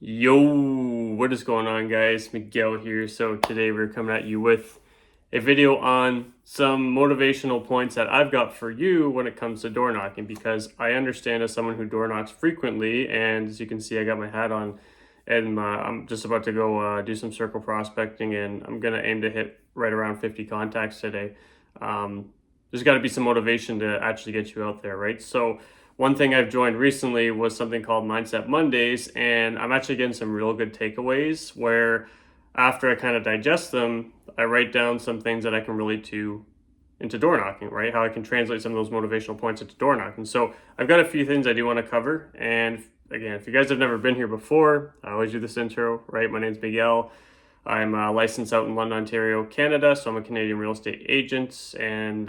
Yo, what is going on, guys? Miguel here. So today we're coming at you with a video on some motivational points that I've got for you when it comes to door knocking, because I understand as someone who door knocks frequently, and as you can see, I got my hat on, and I'm just about to go do some circle prospecting, and I'm gonna aim to hit right around 50 contacts today. Um, there's got to be some motivation to actually get you out there, right? So one thing I've joined recently was something called Mindset Mondays, and I'm actually getting some real good takeaways where after I kind of digest them, I write down some things that I can relate to into door knocking, right? How I can translate some of those motivational points into door knocking. So I've got a few things I do want to cover. And again, if you guys have never been here before, I always do this intro, right? My name's Miguel. I'm licensed out in London, Ontario, Canada. So I'm a Canadian real estate agent, and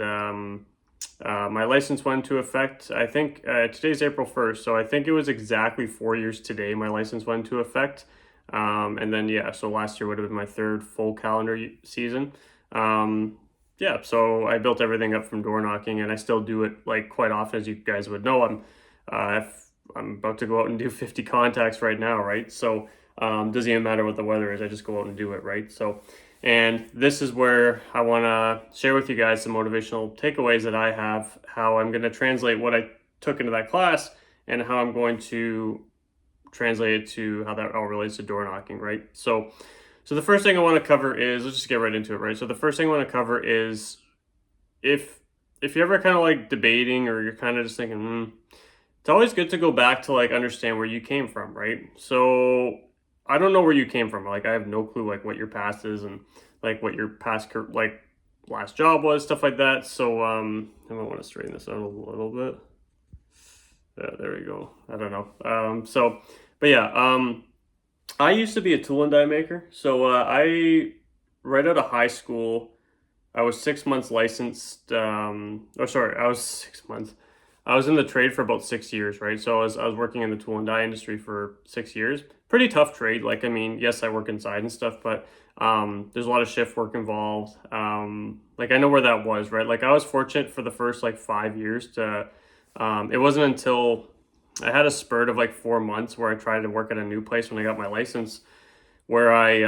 my license went into effect, I think today's April 1st. So I think it was exactly 4 years today my license went into effect. And then, yeah, so last year would have been my third full calendar season. Yeah, so I built everything up from door knocking, and I still do it like quite often, as you guys would know. If I'm about to go out and do 50 contacts right now, right? So doesn't even matter what the weather is. I just go out and do it, right? So, and this is where I want to share with you guys some motivational takeaways that I have, how I'm going to translate what I took into that class, and how I'm going to translate it to how that all relates to door knocking, right? So the first thing I want to cover is, let's just get right into it, right? So the first thing I want to cover is, if you're ever kind of like debating, or you're kind of just thinking, it's always good to go back to like understand where you came from, right? So I don't know where you came from. Like I have no clue like what your past is, and like what your past like last job was, stuff like that. So I might want to straighten this out a little bit. Yeah, there we go. I don't know. But yeah, I used to be a tool and die maker. So I right out of high school, I was 6 months licensed. Or sorry, I was 6 months. I was in the trade for about 6 years, right? So I was working in the tool and die industry for 6 years. Pretty tough trade. Like, I mean, yes, I work inside and stuff, but there's a lot of shift work involved. Like I know where that was, right? Like I was fortunate for the first like 5 years to. It wasn't until I had a spurt of like 4 months where I tried to work at a new place when I got my license, where I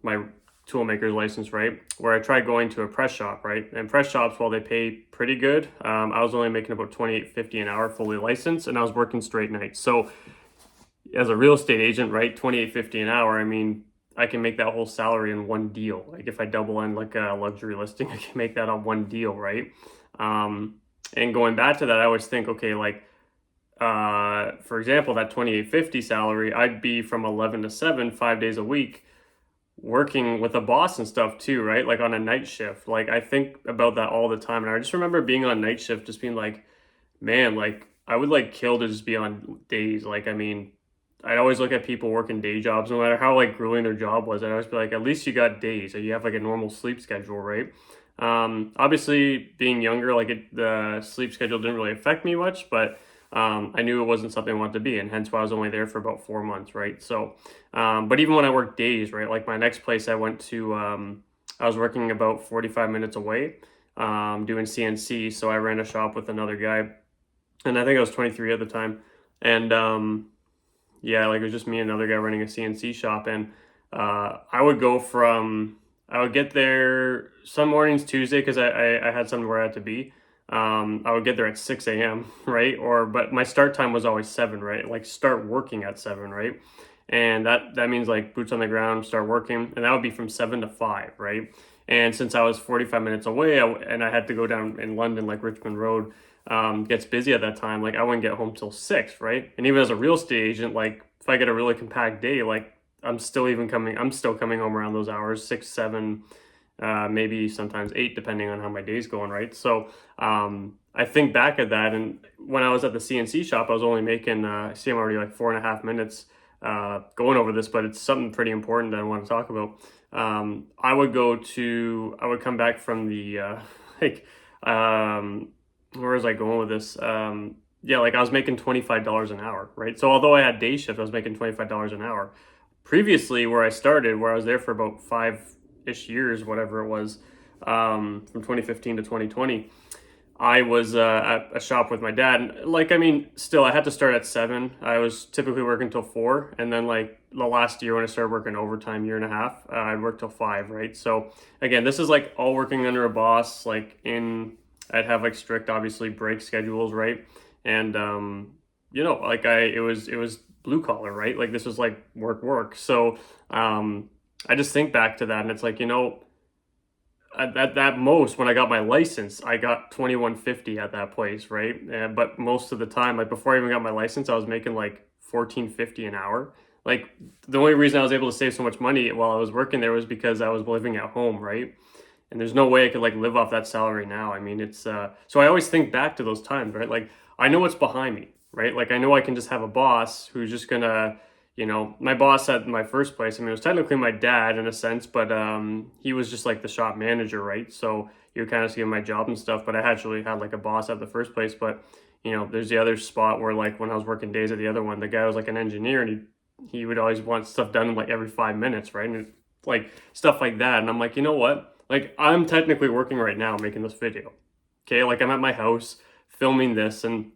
my toolmaker's license, right? Where I tried going to a press shop, right? And press shops, while they pay pretty good, I was only making about 28.50 an hour fully licensed, and I was working straight nights. So as a real estate agent, right, 28.50 an hour, I mean, I can make that whole salary in one deal. Like if I double in like a luxury listing, I can make that on one deal, right? Um, and going back to that, I always think, okay, like for example, that 28.50 salary, I'd be from 11 to 7, 5 days a week, working with a boss and stuff too, right? Like on a night shift. Like I think about that all the time. And I just remember being on night shift, just being like, man, like I would like kill to just be on days. Like, I mean, I'd always look at people working day jobs, no matter how like grueling their job was. I'd always be like, at least you got days, or you have like a normal sleep schedule, right? Obviously, being younger, like the sleep schedule didn't really affect me much, but I knew it wasn't something I wanted to be, and hence why I was only there for about 4 months, right? So, but even when I worked days, right, like my next place I went to, I was working about 45 minutes away, doing CNC. So I ran a shop with another guy, and I think I was 23 at the time, and yeah, like it was just me and another guy running a CNC shop, and I would get there some mornings Tuesday because I had something where I had to be. I would get there at 6 a.m., right? But my start time was always 7, right? Like start working at 7, right? And that means like boots on the ground, start working, and that would be from 7 to 5, right? And since I was 45 minutes away, and I had to go down in London, like Richmond Road, gets busy at that time, like I wouldn't get home till 6, right? And even as a real estate agent, like if I get a really compact day, like I'm still coming home around those hours, 6, 7, maybe sometimes 8, depending on how my day's going, right? So I think back at that, and when I was at the CNC shop, I was only making, see, I'm already like 4.5 minutes going over this, but it's something pretty important that I want to talk about. I would come back from the, like, where was I going with this? Yeah, like I was making $25 an hour, right? So although I had day shift, I was making $25 an hour. Previously, where I started, where I was there for about 5-ish years, whatever it was, from 2015 to 2020, I was at a shop with my dad. And, like, I mean, still, I had to start at 7. I was typically working till 4. And then, like, the last year when I started working overtime, year and a half, I worked till 5, right? So, again, this is like all working under a boss, like, I'd have like strict, obviously, break schedules, right? And, like, it was blue collar, right? Like, this was like work. So, I just think back to that and it's like, at that most when I got my license, I got 2150 at that place, right? But most of the time, like before I even got my license, I was making like 1450 an hour. Like the only reason I was able to save so much money while I was working there was because I was living at home, right? And there's no way I could like live off that salary now. I mean, it's so I always think back to those times, right? Like I know what's behind me, right? Like I know I can just have a boss who's just gonna, my boss at my first place, I mean, it was technically my dad in a sense, but he was just like the shop manager, right? So he would kind of see my job and stuff, but I actually had like a boss at the first place. But, there's the other spot where like when I was working days at the other one, the guy was like an engineer and he would always want stuff done in like every 5 minutes, right? And like stuff like that. And I'm like, you know what? Like I'm technically working right now making this video. Okay, like I'm at my house filming this and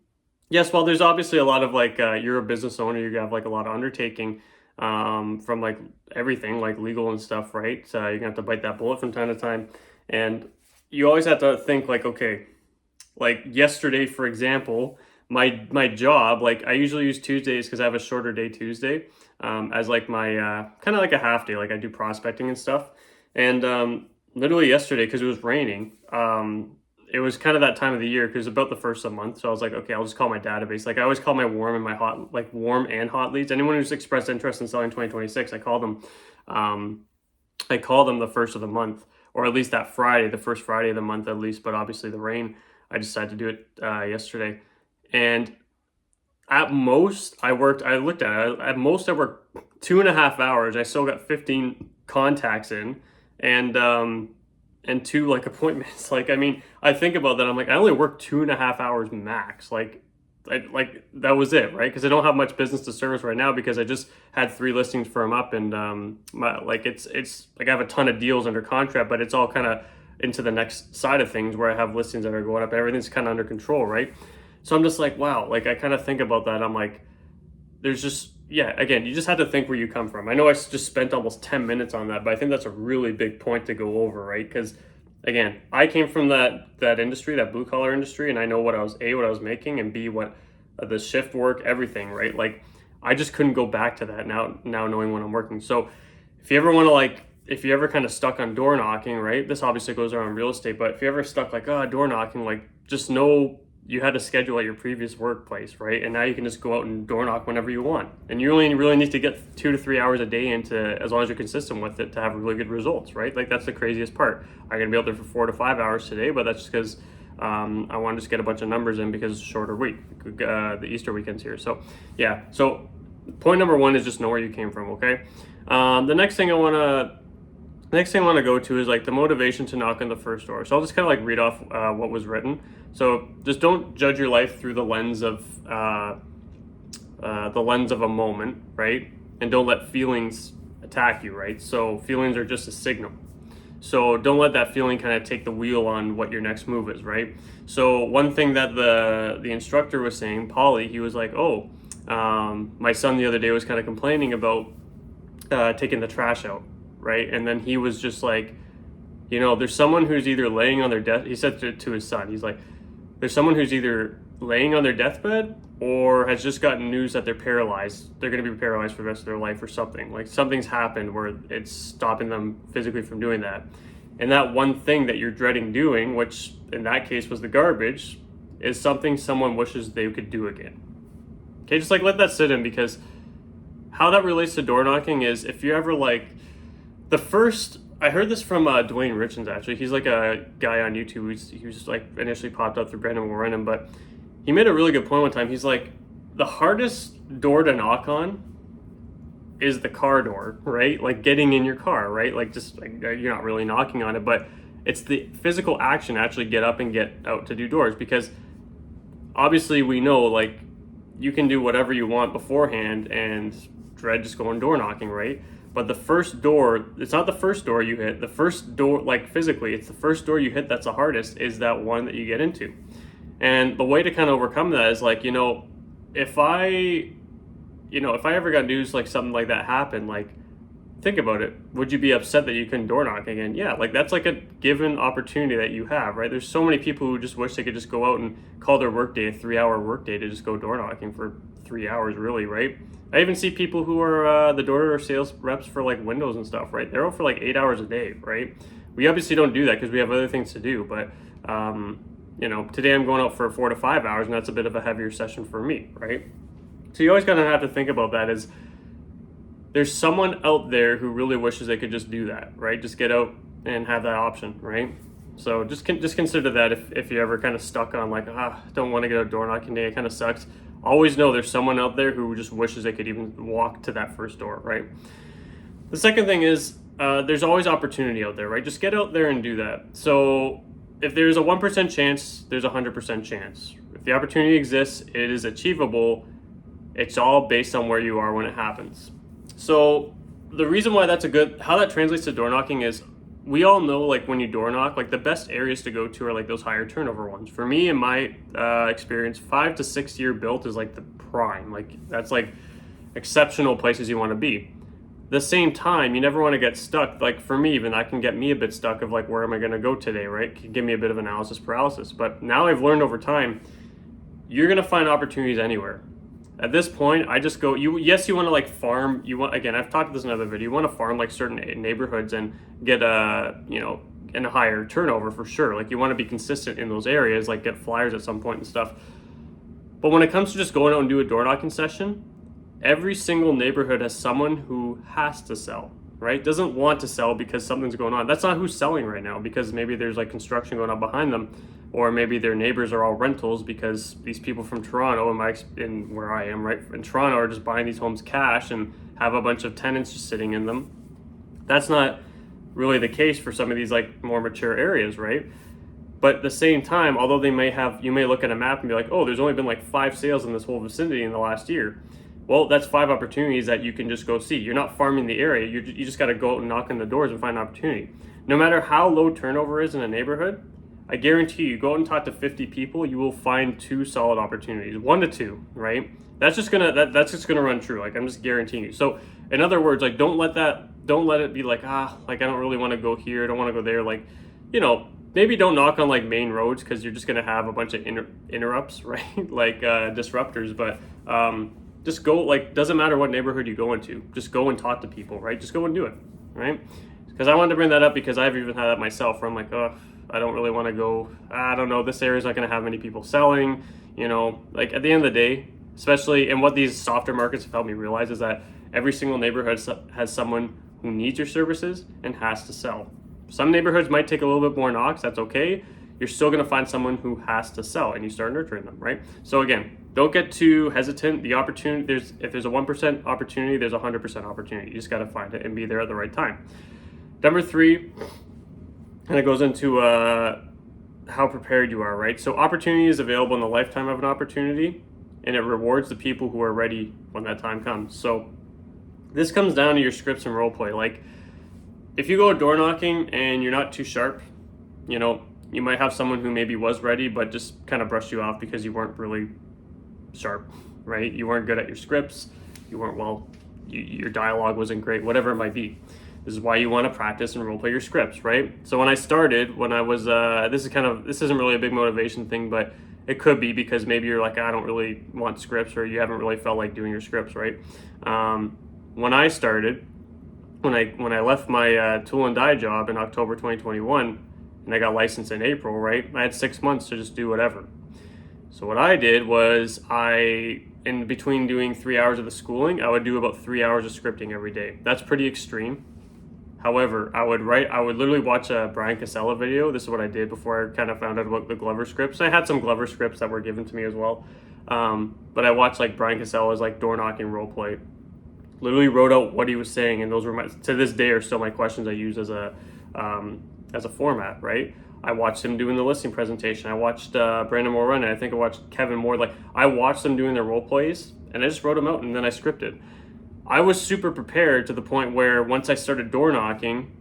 yes, well, there's obviously a lot of like you're a business owner, you have like a lot of undertaking from like everything, like legal and stuff, right? So you're gonna have to bite that bullet from time to time, and you always have to think like, okay, like yesterday, for example, my job, like I usually use Tuesdays because I have a shorter day Tuesday as like my kind of like a half day, like I do prospecting and stuff, and literally yesterday because it was raining. It was kind of that time of the year because about the first of the month. So I was like, okay, I'll just call my database. Like I always call my warm and my hot, like warm and hot leads. Anyone who's expressed interest in selling 2026, I call them. I call them the first of the month, or at least that Friday, the first Friday of the month at least. But obviously the rain, I decided to do it yesterday. And at most, I looked at it. At most, I worked 2.5 hours. I still got 15 contacts in, and 2 like appointments. Like, I mean, I think about that. I'm like, I only worked 2.5 hours max. Like that was it, right? Because I don't have much business to service right now because I just had 3 listings firm up, and it's like I have a ton of deals under contract, but it's all kind of into the next side of things where I have listings that are going up. Everything's kind of under control, right? So I'm just like, wow. Like I kind of think about that. I'm like, there's just, yeah, again, you just have to think where you come from. I know I just spent almost 10 minutes on that, but I think that's a really big point to go over, right? Because again, I came from that industry, that blue collar industry, and I know what I was making, and B, what the shift work, everything, right? Like I just couldn't go back to that now knowing when I'm working. So if you ever want to if you ever kind of stuck on door knocking, right? This obviously goes around real estate, but if you ever stuck like, door knocking, like just know you had to schedule at your previous workplace, right? And now you can just go out and door knock whenever you want. And you only really need to get 2 to 3 hours a day into, as long as you're consistent with it, to have really good results, right? Like that's the craziest part. I'm gonna be out there for 4 to 5 hours today, but that's just because I want to just get a bunch of numbers in because it's a shorter week. The Easter weekend's here. So yeah, so point number 1 is just know where you came from, okay? The next thing I want to go to is like the motivation to knock on the first door. So I'll just kind of like read off what was written. So just don't judge your life through the lens of a moment, right? And don't let feelings attack you, right? So feelings are just a signal. So don't let that feeling kind of take the wheel on what your next move is, right? So one thing that the instructor was saying, Polly, he was like, my son the other day was kind of complaining about taking the trash out, right? And then he was just like, there's someone who's either laying on their death. He said to his son, he's like, there's someone who's either laying on their deathbed or has just gotten news that they're paralyzed. They're going to be paralyzed for the rest of their life or something. Like something's happened where it's stopping them physically from doing that. And that one thing that you're dreading doing, which in that case was the garbage, is something someone wishes they could do again. Okay, just like let that sit in, because how that relates to door knocking is if you ever I heard this from Dwayne Richens, actually. He's like a guy on YouTube. He was like initially popped up through Brandon Warren, but he made a really good point one time. He's like, the hardest door to knock on is the car door, right? Like getting in your car, right? Like just like you're not really knocking on it, but it's the physical action to actually get up and get out to do doors, because obviously we know like you can do whatever you want beforehand and dread just going door knocking, right? But the first door, it's not the first door you hit. The first door, like physically, it's the first door you hit that's the hardest, is that one that you get into. And the way to kind of overcome that is like, if I ever got news like something like that happened, like think about it. Would you be upset that you couldn't door knock again? Yeah, like that's like a given opportunity that you have, right? There's so many people who just wish they could just go out and call their workday a 3-hour workday to just go door knocking for 3 hours, really, right? I even see people who are the door sales reps for like windows and stuff, right? They're out for like 8 hours a day, right? We obviously don't do that because we have other things to do, but today I'm going out for 4 to 5 hours, and that's a bit of a heavier session for me, right? So you always kind of have to think about that is there's someone out there who really wishes they could just do that, right? Just get out and have that option, right? So just consider that if you're ever kind of stuck on like, don't want to get a door knocking day, it kind of sucks. Always know there's someone out there who just wishes they could even walk to that first door, right? The second thing is there's always opportunity out there, right? Just get out there and do that. So if there's a 1% chance, there's a 100% chance. If the opportunity exists, it is achievable. It's all based on where you are when it happens. So the reason why how that translates to door knocking is we all know like when you door knock, like the best areas to go to are like those higher turnover ones. For me, in my experience, 5 to 6 year built is like the prime. Like that's like exceptional places you want to be. The same time, you never want to get stuck. Like for me, even that can get me a bit stuck of like, where am I going to go today, right? It can give me a bit of analysis paralysis. But now I've learned over time, you're going to find opportunities anywhere. At this point, I just go, you want to like farm, again, I've talked about this in another video, you want to farm like certain neighborhoods and get in a higher turnover for sure. Like you want to be consistent in those areas, like get flyers at some point and stuff. But when it comes to just going out and do a door knocking session, every single neighborhood has someone who has to sell, right? Doesn't want to sell because something's going on. That's not who's selling right now, because maybe there's like construction going on behind them, or maybe their neighbors are all rentals because these people from Toronto, in where I am, right, in Toronto, are just buying these homes cash and have a bunch of tenants just sitting in them. That's not really the case for some of these like more mature areas, right? But at the same time, although you may look at a map and be like, oh, there's only been like 5 sales in this whole vicinity in the last year. Well, that's 5 opportunities that you can just go see. You're not farming the area. You just got to go out and knock on the doors and find an opportunity. No matter how low turnover is in a neighborhood, I guarantee you, go out and talk to 50 people, you will find 2 solid opportunities, 1 to 2, right? That's just gonna run true. Like I'm just guaranteeing you. So in other words, like don't let it be like like I don't really want to go here, I don't want to go there. Like, maybe don't knock on like main roads because you're just gonna have a bunch of interrupts, right? Like disruptors. But just go, like, doesn't matter what neighborhood you go into, just go and talk to people, right? Just go and do it, right? Because I wanted to bring that up because I've even had that myself where I'm like, I don't really want to go, I don't know, this area's not going to have many people selling, like at the end of the day, especially, and what these softer markets have helped me realize is that every single neighborhood has someone who needs your services and has to sell. Some neighborhoods might take a little bit more knocks, that's okay. You're still going to find someone who has to sell, and you start nurturing them, right? So again, don't get too hesitant. The opportunity, if there's a 1% opportunity, there's a 100% opportunity. You just got to find it and be there at the right time. Number 3, and it goes into how prepared you are, right? So opportunity is available in the lifetime of an opportunity, and it rewards the people who are ready when that time comes. So this comes down to your scripts and role play. Like if you go door knocking and you're not too sharp, you might have someone who maybe was ready but just kind of brushed you off because you weren't really sharp, right? You weren't good at your scripts, you weren't your dialogue wasn't great, whatever it might be. This is why you want to practice and role play your scripts, right? So when I started, when I was, this isn't really a big motivation thing, but it could be because maybe you're like, I don't really want scripts, or you haven't really felt like doing your scripts, right? When I started, when I left my tool and die job in October 2021, and I got licensed in April, right? I had 6 months to just do whatever. So what I did was in between doing 3 hours of the schooling, I would do about 3 hours of scripting every day. That's pretty extreme. However, I would literally watch a Brian Casella video. This is what I did before I kind of found out about the Glover scripts. I had some Glover scripts that were given to me as well. But I watched like Brian Casella's like door knocking role play. Literally wrote out what he was saying, and those were to this day are still my questions I use as a format, right? I watched him doing the listing presentation. I watched Brandon Moore run, and I think I watched Kevin Moore. Like I watched them doing their role plays, and I just wrote them out, and then I scripted. I was super prepared to the point where once I started door knocking,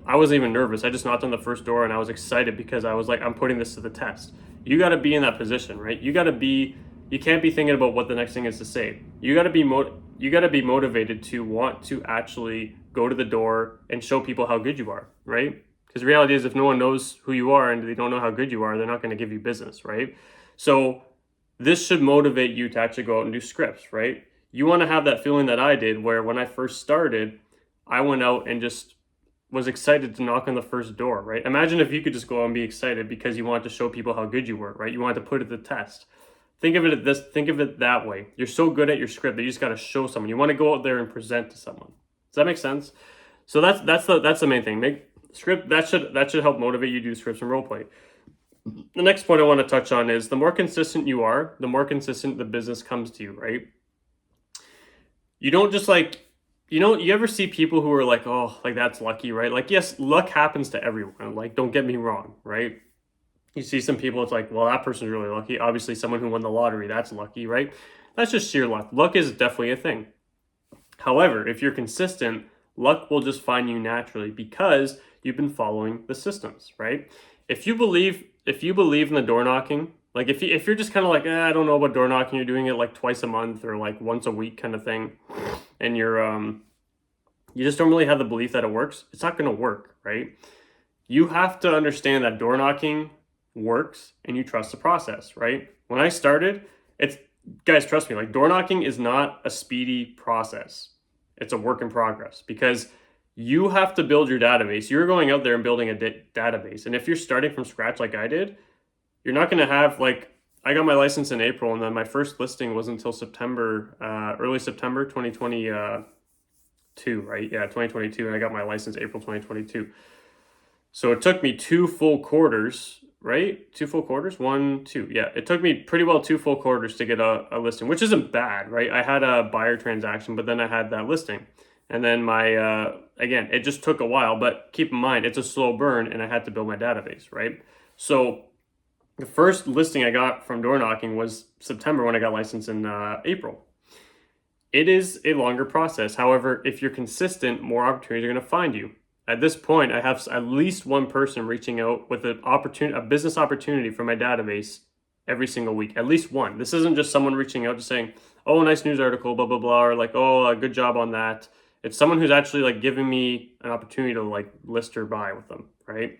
I wasn't even nervous. I just knocked on the first door and I was excited because I was like, I'm putting this to the test. You got to be in that position, right? You can't be thinking about what the next thing is to say. You got to be motivated to want to actually go to the door and show people how good you are, right? Because the reality is, if no one knows who you are and they don't know how good you are, they're not going to give you business, right? So this should motivate you to actually go out and do scripts, right? You want to have that feeling that I did, where when I first started, I went out and just was excited to knock on the first door, right? Imagine if you could just go out and be excited because you wanted to show people how good you were, right? You wanted to put it to the test. Think of it that way. You're so good at your script that you just got to show someone. You want to go out there and present to someone. Does that make sense? So that's the main thing. Make script that should help motivate you to do scripts and role play. The next point I want to touch on is the more consistent you are, the more consistent the business comes to you, right? You don't just like, you ever see people who are like, oh, like that's lucky, right? Like, yes, luck happens to everyone. Like, don't get me wrong, right? You see some people, it's like, well, that person's really lucky. Obviously, someone who won the lottery, that's lucky, right? That's just sheer luck. Luck is definitely a thing. However, if you're consistent, luck will just find you naturally because you've been following the systems, right? If you believe in the door knocking, like if you're just kind of like, I don't know about door knocking, you're doing it like twice a month or like once a week kind of thing, and you just don't really have the belief that it works, it's not going to work, right? You have to understand that door knocking works and you trust the process, right? When I started, it's guys, trust me, like door knocking is not a speedy process. It's a work in progress because you have to build your database. You're going out there and building a database. And if you're starting from scratch like I did, you're not going to have like, I got my license in April and then my first listing was until September, early September 2022, right? Yeah, 2022. And I got my license April 2022. So it took me 2 full quarters, right? 2 full quarters? 1, 2. Yeah, it took me pretty well 2 full quarters to get a listing, which isn't bad, right? I had a buyer transaction, but then I had that listing. And then again, it just took a while, but keep in mind, it's a slow burn and I had to build my database, right? So the first listing I got from door knocking was September when I got licensed in April. It is a longer process. However, if you're consistent, more opportunities are going to find you. At this point, I have at least one person reaching out with a business opportunity from my database every single week. At least one. This isn't just someone reaching out just saying, oh, nice news article, blah, blah, blah, or like, oh, good job on that. It's someone who's actually like giving me an opportunity to like list or buy with them, right?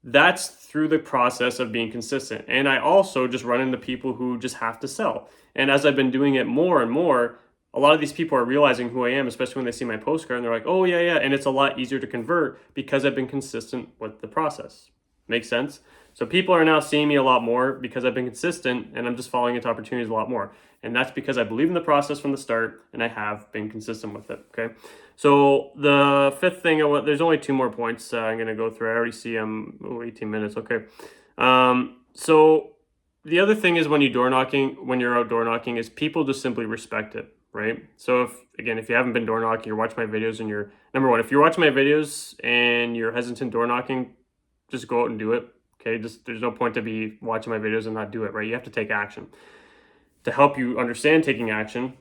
That's through the process of being consistent. And I also just run into people who just have to sell. And as I've been doing it more and more, a lot of these people are realizing who I am, especially when they see my postcard and they're like, oh, yeah. And it's a lot easier to convert because I've been consistent with the process. Makes sense? So people are now seeing me a lot more because I've been consistent and I'm just following into opportunities a lot more. And that's because I believe in the process from the start and I have been consistent with it. Okay. So the fifth thing, there's only 2 more points I'm going to go through. I already see I'm 18 minutes. Okay. So the other thing is when you're out door knocking is people just simply respect it. Right? So if you haven't been door knocking or watch my videos and you're, number one, if you're watching my videos and you're hesitant door knocking, just go out and do it. Okay. There's no point to be watching my videos and not do it, right? You have to take action. To help you understand taking action,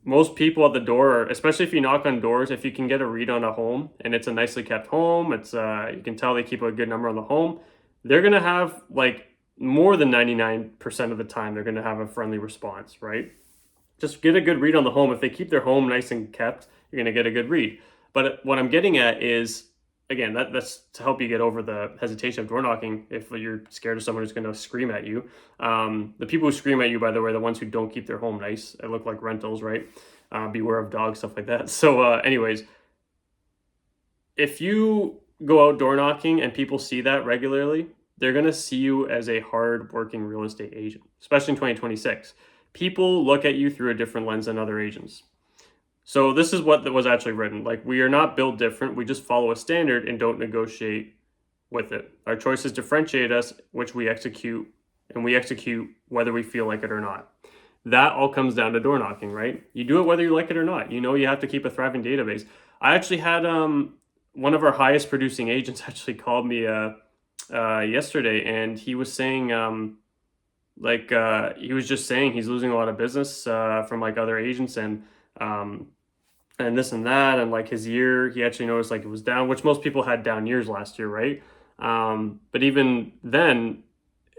most people at the door, especially if you knock on doors, if you can get a read on a home and it's a nicely kept home, it's you can tell they keep a good number on the home, they're going to have like more than 99% of the time, they're going to have a friendly response, right? Just get a good read on the home. If they keep their home nice and kept, you're going to get a good read. But what I'm getting at is, again, that's to help you get over the hesitation of door knocking if you're scared of someone who's going to scream at you. The people who scream at you, by the way, are the ones who don't keep their home nice. They look like rentals, right? Beware of dogs, stuff like that. So anyways, if you go out door knocking and people see that regularly, they're going to see you as a hard-working real estate agent, especially in 2026. People look at you through a different lens than other agents. So this is what was actually written. Like, we are not built different. We just follow a standard and don't negotiate with it. Our choices differentiate us, which we execute, and we execute whether we feel like it or not. That all comes down to door knocking, right? You do it whether you like it or not. You have to keep a thriving database. I actually had one of our highest producing agents actually called me yesterday, and he was saying he was just saying he's losing a lot of business from like other agents and this and that, and like his year, he actually noticed like it was down, which most people had down years last year, right? But even then,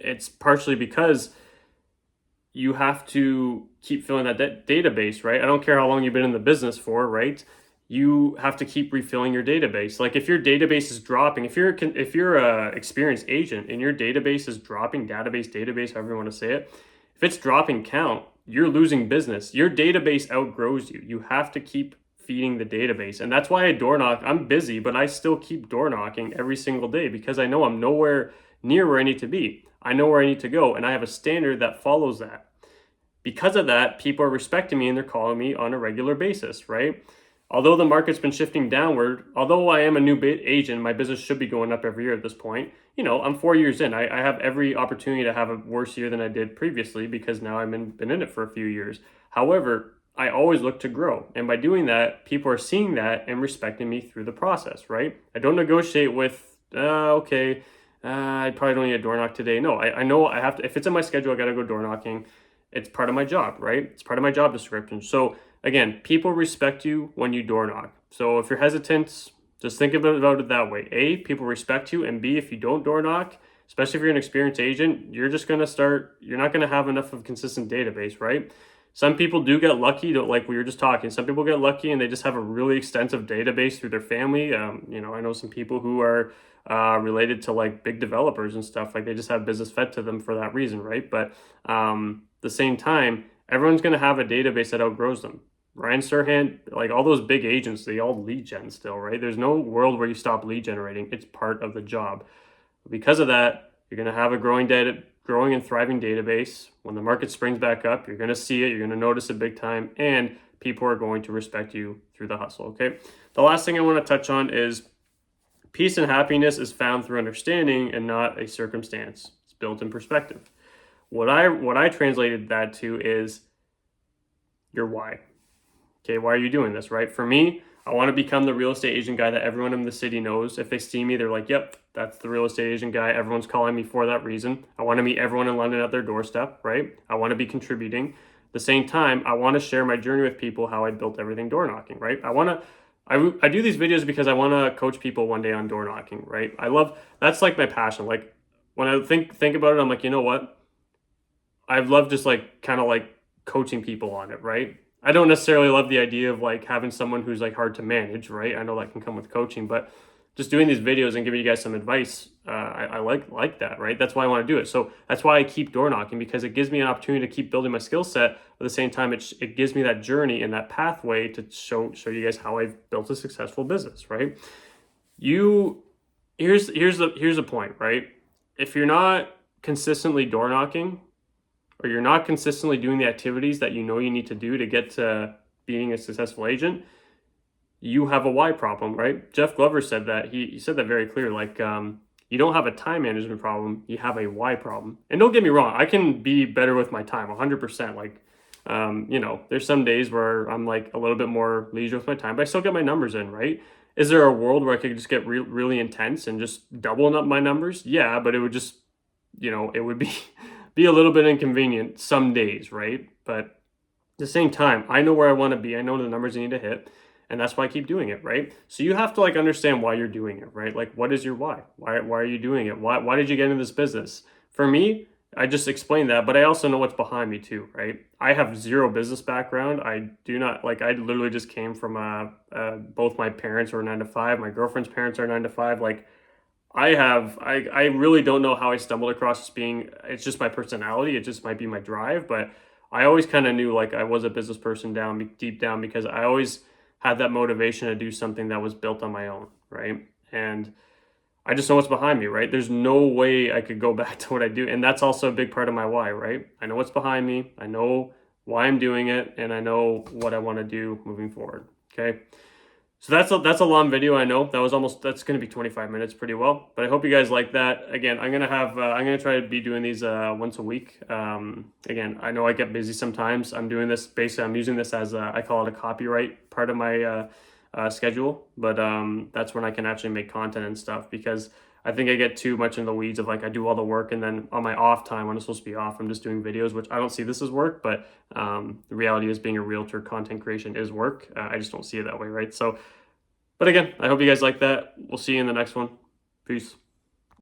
it's partially because you have to keep filling that database, right? I don't care how long you've been in the business for, right? You have to keep refilling your database. Like if your database is dropping, if you're a experienced agent and your database is dropping, database, however you want to say it, if it's dropping count, you're losing business. Your database outgrows you. You have to keep feeding the database. And that's why I door knock. I'm busy, but I still keep door knocking every single day because I know I'm nowhere near where I need to be. I know where I need to go, and I have a standard that follows that. Because of that, people are respecting me and they're calling me on a regular basis, right? Although the market's been shifting downward, although I am a new agent, my business should be going up every year at this point. I'm 4 years in. I have every opportunity to have a worse year than I did previously because now I've been in it for a few years. However, I always look to grow. And by doing that, people are seeing that and respecting me through the process, right? I don't negotiate with, okay, I probably don't need a door knock today. No, I know I have to. If it's in my schedule, I got to go door knocking. It's part of my job, right? It's part of my job description. So again, people respect you when you door knock. So if you're hesitant, just think about it that way. A, people respect you. And B, if you don't door knock, especially if you're an experienced agent, you're not going to have enough of a consistent database, right? Some people do get lucky, like we were just talking. Some people get lucky and they just have a really extensive database through their family. I know some people who are related to like big developers and stuff. Like they just have business fed to them for that reason, right? But the same time, everyone's going to have a database that outgrows them. Ryan Serhant, like all those big agents, they all lead gen still, right? There's no world where you stop lead generating. It's part of the job. Because of that, you're going to have a growing and thriving database. When the market springs back up, you're going to see it. You're going to notice it big time, and people are going to respect you through the hustle. Okay. The last thing I want to touch on is peace and happiness is found through understanding and not a circumstance. It's built in perspective. What I translated that to is your why. Okay, why are you doing this, right? For me, I want to become the real estate agent guy that everyone in the city knows. If they see me, they're like, yep, that's the real estate agent guy. Everyone's calling me for that reason. I want to meet everyone in London at their doorstep, right? I want to be contributing. At the same time, I want to share my journey with people, how I built everything door knocking, right? I do these videos because I want to coach people one day on door knocking, right? That's like my passion. Like when I think about it, I'm like, you know what? I love just like kind of like coaching people on it, right? I don't necessarily love the idea of like having someone who's like hard to manage, right? I know that can come with coaching, but just doing these videos and giving you guys some advice, I like that, right? That's why I want to do it. So that's why I keep door knocking, because it gives me an opportunity to keep building my skill set. At the same time, it gives me that journey and that pathway to show you guys how I've built a successful business, right? Here's the point, right? If you're not consistently door knocking, or you're not consistently doing the activities that you know you need to do to get to being a successful agent, you have a why problem, right? Jeff Glover said that. He said that very clear. Like, you don't have a time management problem, you have a why problem. And don't get me wrong, I can be better with my time, 100%. Like, there's some days where I'm like a little bit more leisure with my time, but I still get my numbers in, right? Is there a world where I could just get really intense and just doubling up my numbers? Yeah, but it would just, it would be a little bit inconvenient some days, right? But at the same time, I know where I want to be. I know the numbers I need to hit, and that's why I keep doing it, right? So you have to like understand why you're doing it, right? Like, what is your why? Why are you doing it? Why did you get into this business? For me, I just explained that, but I also know what's behind me too, right? I have zero business background. I literally just came from both my parents are 9 to 5. My girlfriend's parents are 9 to 5. Like, I really don't know how I stumbled across it's just my personality. It just might be my drive, but I always kind of knew like I was a business person deep down, because I always had that motivation to do something that was built on my own, right? And I just know what's behind me, right? There's no way I could go back to what I do. And that's also a big part of my why, right? I know what's behind me. I know why I'm doing it, and I know what I want to do moving forward, okay? So that's a long video. I know that's going to be 25 minutes pretty well, but I hope you guys like that. Again, I'm going to try to be doing these once a week. Again, I know I get busy sometimes. I'm doing this basically, I'm using this as I call it a copyright part of my schedule, but that's when I can actually make content and stuff, because I think I get too much in the weeds of like I do all the work, and then on my off time when I'm supposed to be off, I'm just doing videos, which I don't see this as work, but the reality is being a realtor, content creation is work. I just don't see it that way, right? So, but again, I hope you guys like that. We'll see you in the next one. Peace.